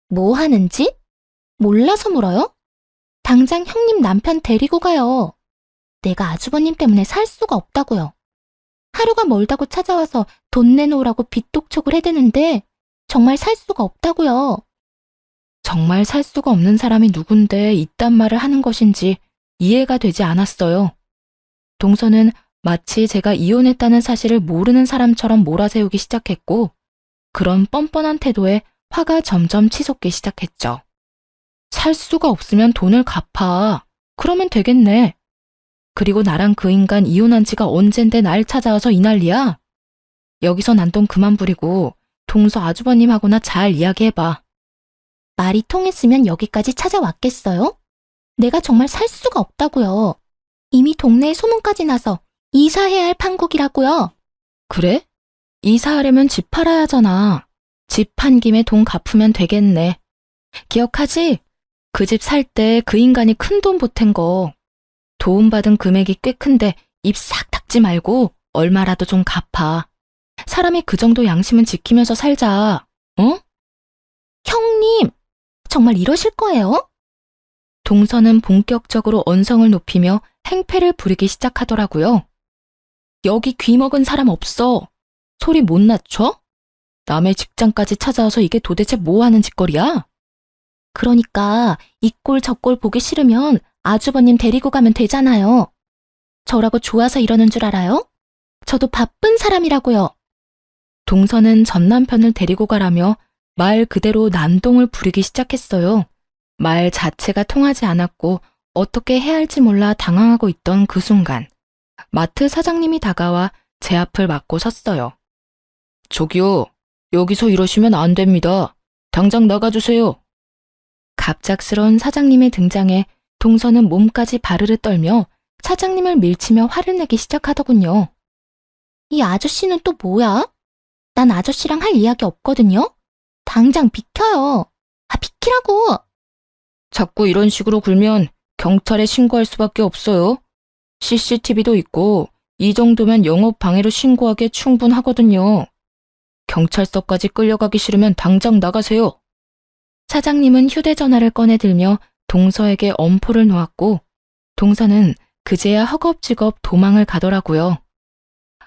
뭐 하는 짓? 몰라서 물어요? 당장 형님 남편 데리고 가요. 내가 아주버님 때문에 살 수가 없다고요. 하루가 멀다고 찾아와서 돈 내놓으라고 빚독촉을 해대는데 정말 살 수가 없다고요. 정말 살 수가 없는 사람이 누군데 이딴 말을 하는 것인지 이해가 되지 않았어요. 동서는 마치 제가 이혼했다는 사실을 모르는 사람처럼 몰아세우기 시작했고 그런 뻔뻔한 태도에 화가 점점 치솟기 시작했죠. 살 수가 없으면 돈을 갚아. 그러면 되겠네. 그리고 나랑 그 인간 이혼한 지가 언젠데 날 찾아와서 이 난리야? 여기서 난동 그만 부리고 동서 아주버님하고나 잘 이야기해봐. 말이 통했으면 여기까지 찾아왔겠어요? 내가 정말 살 수가 없다고요. 이미 동네에 소문까지 나서 이사해야 할 판국이라고요. 그래? 이사하려면 집 팔아야 하잖아. 집 판 김에 돈 갚으면 되겠네. 기억하지? 그 집 살 때 그 인간이 큰 돈 보탠 거. 도움받은 금액이 꽤 큰데 입 싹 닫지 말고 얼마라도 좀 갚아. 사람이 그 정도 양심은 지키면서 살자. 어? 형님, 정말 이러실 거예요? 동서는 본격적으로 언성을 높이며 행패를 부리기 시작하더라고요. 여기 귀 먹은 사람 없어. 소리 못 낮춰? 남의 직장까지 찾아와서 이게 도대체 뭐 하는 짓거리야? 그러니까 이 꼴 저 꼴 보기 싫으면 아주버님 데리고 가면 되잖아요. 저라고 좋아서 이러는 줄 알아요? 저도 바쁜 사람이라고요. 동서는 전 남편을 데리고 가라며 말 그대로 난동을 부리기 시작했어요. 말 자체가 통하지 않았고 어떻게 해야 할지 몰라 당황하고 있던 그 순간 마트 사장님이 다가와 제 앞을 막고 섰어요. 저기요, 여기서 이러시면 안 됩니다. 당장 나가주세요. 갑작스러운 사장님의 등장에 동서는 몸까지 바르르 떨며 사장님을 밀치며 화를 내기 시작하더군요. 이 아저씨는 또 뭐야? 난 아저씨랑 할 이야기 없거든요. 당장 비켜요. 비키라고. 자꾸 이런 식으로 굴면 경찰에 신고할 수밖에 없어요. CCTV도 있고 이 정도면 영업 방해로 신고하기에 충분하거든요. 경찰서까지 끌려가기 싫으면 당장 나가세요. 사장님은 휴대전화를 꺼내들며 동서에게 엄포를 놓았고 동서는 그제야 허겁지겁 도망을 가더라고요.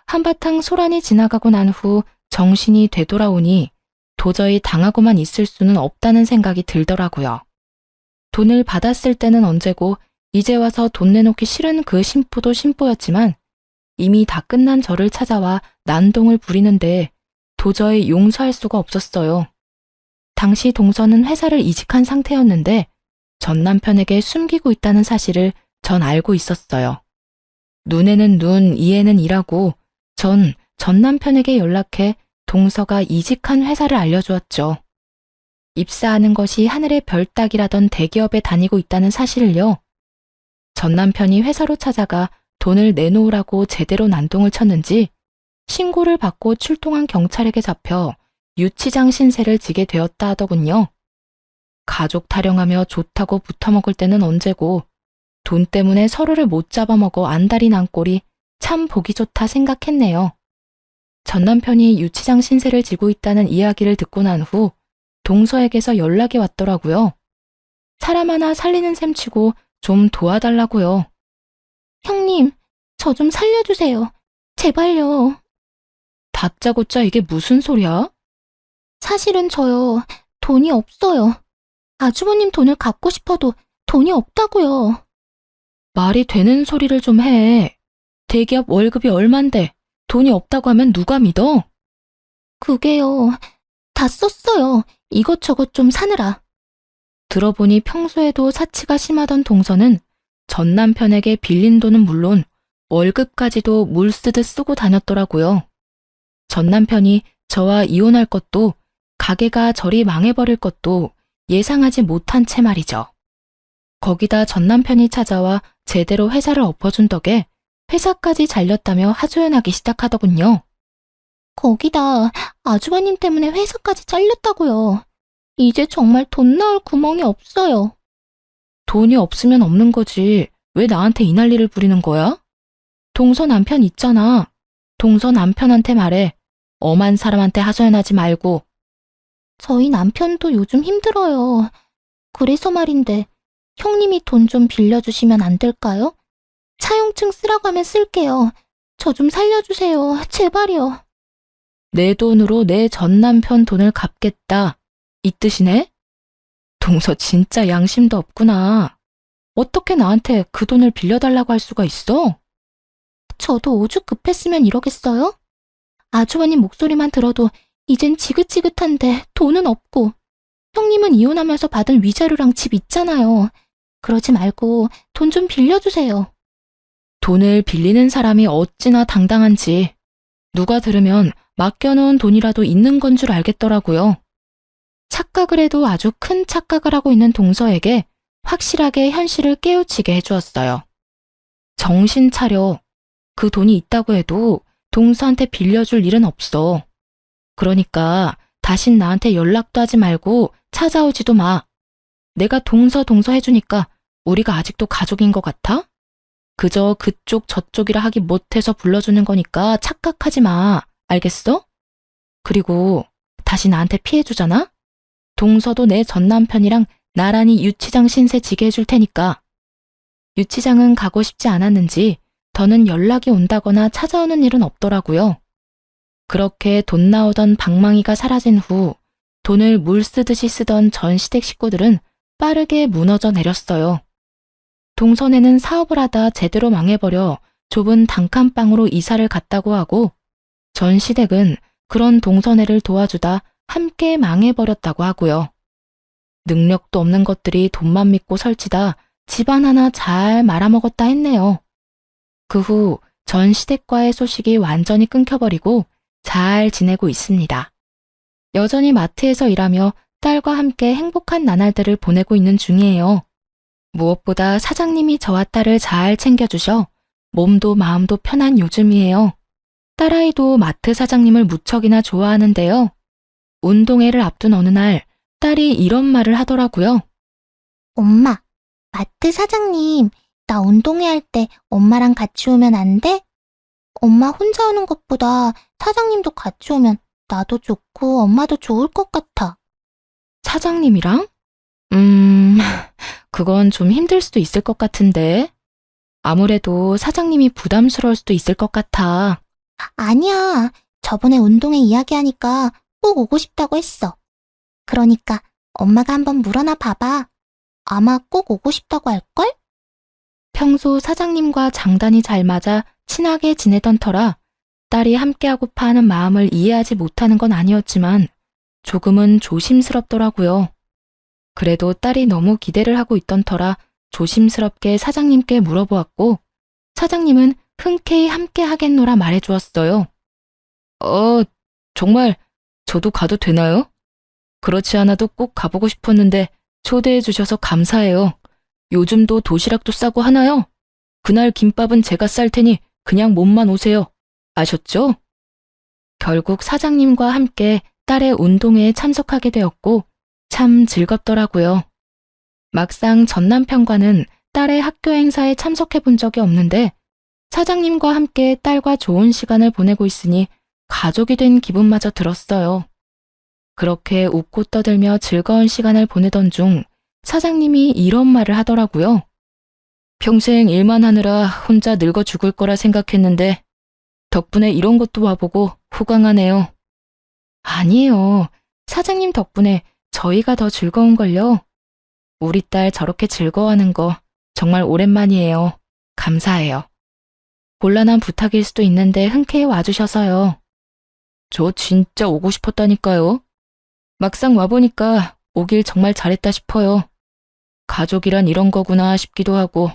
한바탕 소란이 지나가고 난 후 정신이 되돌아오니 도저히 당하고만 있을 수는 없다는 생각이 들더라고요. 돈을 받았을 때는 언제고 이제 와서 돈 내놓기 싫은 그 심부도 심부였지만 이미 다 끝난 저를 찾아와 난동을 부리는데 도저히 용서할 수가 없었어요. 당시 동서는 회사를 이직한 상태였는데 전 남편에게 숨기고 있다는 사실을 전 알고 있었어요. 눈에는 눈, 이에는 이라고 전 남편에게 연락해 동서가 이직한 회사를 알려주었죠. 입사하는 것이 하늘의 별 따기라던 대기업에 다니고 있다는 사실을요. 전 남편이 회사로 찾아가 돈을 내놓으라고 제대로 난동을 쳤는지 신고를 받고 출동한 경찰에게 잡혀 유치장 신세를 지게 되었다 하더군요. 가족 타령하며 좋다고 붙어먹을 때는 언제고 돈 때문에 서로를 못 잡아먹어 안달이 난 꼴이 참 보기 좋다 생각했네요. 전 남편이 유치장 신세를 지고 있다는 이야기를 듣고 난 후 동서에게서 연락이 왔더라고요. 사람 하나 살리는 셈치고 좀 도와달라고요. 형님, 저 좀 살려주세요. 제발요. 다짜고짜 이게 무슨 소리야? 사실은 저요, 돈이 없어요. 아주버님 돈을 갚고 싶어도 돈이 없다고요. 말이 되는 소리를 좀 해. 대기업 월급이 얼만데 돈이 없다고 하면 누가 믿어? 그게요, 다 썼어요. 이것저것 좀 사느라. 들어보니 평소에도 사치가 심하던 동서는 전 남편에게 빌린 돈은 물론 월급까지도 물 쓰듯 쓰고 다녔더라고요. 전 남편이 저와 이혼할 것도 가게가 저리 망해버릴 것도 예상하지 못한 채 말이죠. 거기다 전 남편이 찾아와 제대로 회사를 엎어준 덕에 회사까지 잘렸다며 하소연하기 시작하더군요. 거기다 아주버님 때문에 회사까지 잘렸다고요. 이제 정말 돈 나올 구멍이 없어요. 돈이 없으면 없는 거지. 왜 나한테 이 난리를 부리는 거야? 동서 남편 있잖아. 동서 남편한테 말해. 엄한 사람한테 하소연하지 말고. 저희 남편도 요즘 힘들어요. 그래서 말인데 형님이 돈 좀 빌려주시면 안 될까요? 차용증 쓰라고 하면 쓸게요. 저 좀 살려주세요. 제발요. 내 돈으로 내 전 남편 돈을 갚겠다. 이 뜻이네? 동서 진짜 양심도 없구나. 어떻게 나한테 그 돈을 빌려달라고 할 수가 있어? 저도 오죽 급했으면 이러겠어요? 아주버님 목소리만 들어도 이젠 지긋지긋한데 돈은 없고 형님은 이혼하면서 받은 위자료랑 집 있잖아요. 그러지 말고 돈 좀 빌려주세요. 돈을 빌리는 사람이 어찌나 당당한지 누가 들으면 맡겨놓은 돈이라도 있는 건 줄 알겠더라고요. 착각을 해도 아주 큰 착각을 하고 있는 동서에게 확실하게 현실을 깨우치게 해주었어요. 정신 차려. 그 돈이 있다고 해도 동서한테 빌려줄 일은 없어. 그러니까 다신 나한테 연락도 하지 말고 찾아오지도 마. 내가 동서 해주니까 우리가 아직도 가족인 것 같아? 그저 그쪽 저쪽이라 하기 못해서 불러주는 거니까 착각하지 마. 알겠어? 그리고 다시 나한테 피해주잖아? 동서도 내 전 남편이랑 나란히 유치장 신세 지게 해줄 테니까. 유치장은 가고 싶지 않았는지 더는 연락이 온다거나 찾아오는 일은 없더라고요. 그렇게 돈 나오던 방망이가 사라진 후 돈을 물 쓰듯이 쓰던 전 시댁 식구들은 빠르게 무너져 내렸어요. 동선에는 사업을 하다 제대로 망해버려 좁은 단칸방으로 이사를 갔다고 하고 전 시댁은 그런 동선애를 도와주다 함께 망해버렸다고 하고요. 능력도 없는 것들이 돈만 믿고 설치다 집안 하나 잘 말아먹었다 했네요. 그 후 전 시댁과의 소식이 완전히 끊겨버리고 잘 지내고 있습니다. 여전히 마트에서 일하며 딸과 함께 행복한 나날들을 보내고 있는 중이에요. 무엇보다 사장님이 저와 딸을 잘 챙겨주셔 몸도 마음도 편한 요즘이에요. 딸아이도 마트 사장님을 무척이나 좋아하는데요. 운동회를 앞둔 어느 날 딸이 이런 말을 하더라고요. 엄마, 마트 사장님, 나 운동회 할 때 엄마랑 같이 오면 안 돼? 엄마 혼자 오는 것보다 사장님도 같이 오면 나도 좋고 엄마도 좋을 것 같아. 사장님이랑? 그건 좀 힘들 수도 있을 것 같은데. 아무래도 사장님이 부담스러울 수도 있을 것 같아. 아니야. 저번에 운동회 이야기하니까 꼭 오고 싶다고 했어. 그러니까 엄마가 한번 물어나 봐봐. 아마 꼭 오고 싶다고 할걸? 평소 사장님과 장단이 잘 맞아 친하게 지내던 터라 딸이 함께하고파 하는 마음을 이해하지 못하는 건 아니었지만 조금은 조심스럽더라고요. 그래도 딸이 너무 기대를 하고 있던 터라 조심스럽게 사장님께 물어보았고 사장님은 흔쾌히 함께 하겠노라 말해주었어요. 정말 저도 가도 되나요? 그렇지 않아도 꼭 가보고 싶었는데 초대해 주셔서 감사해요. 요즘도 도시락도 싸고 하나요? 그날 김밥은 제가 쌀 테니 그냥 몸만 오세요. 아셨죠? 결국 사장님과 함께 딸의 운동회에 참석하게 되었고 참 즐겁더라고요. 막상 전 남편과는 딸의 학교 행사에 참석해 본 적이 없는데 사장님과 함께 딸과 좋은 시간을 보내고 있으니 가족이 된 기분마저 들었어요. 그렇게 웃고 떠들며 즐거운 시간을 보내던 중 사장님이 이런 말을 하더라고요. 평생 일만 하느라 혼자 늙어 죽을 거라 생각했는데 덕분에 이런 것도 와보고 호강하네요. 아니에요. 사장님 덕분에 저희가 더 즐거운걸요. 우리 딸 저렇게 즐거워하는 거 정말 오랜만이에요. 감사해요. 곤란한 부탁일 수도 있는데 흔쾌히 와주셔서요. 저 진짜 오고 싶었다니까요. 막상 와보니까 오길 정말 잘했다 싶어요. 가족이란 이런 거구나 싶기도 하고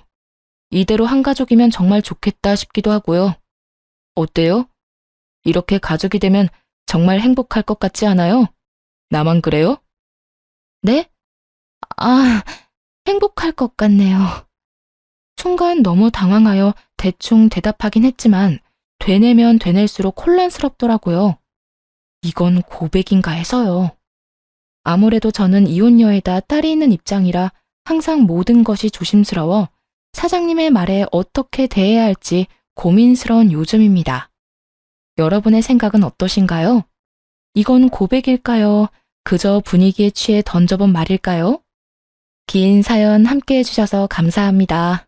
이대로 한 가족이면 정말 좋겠다 싶기도 하고요. 어때요? 이렇게 가족이 되면 정말 행복할 것 같지 않아요? 나만 그래요? 네? 행복할 것 같네요. 순간 너무 당황하여 대충 대답하긴 했지만 되뇌면 되낼수록 혼란스럽더라고요. 이건 고백인가 해서요. 아무래도 저는 이혼녀에다 딸이 있는 입장이라 항상 모든 것이 조심스러워 사장님의 말에 어떻게 대해야 할지 고민스러운 요즘입니다. 여러분의 생각은 어떠신가요? 이건 고백일까요? 그저 분위기에 취해 던져본 말일까요? 긴 사연 함께 해주셔서 감사합니다.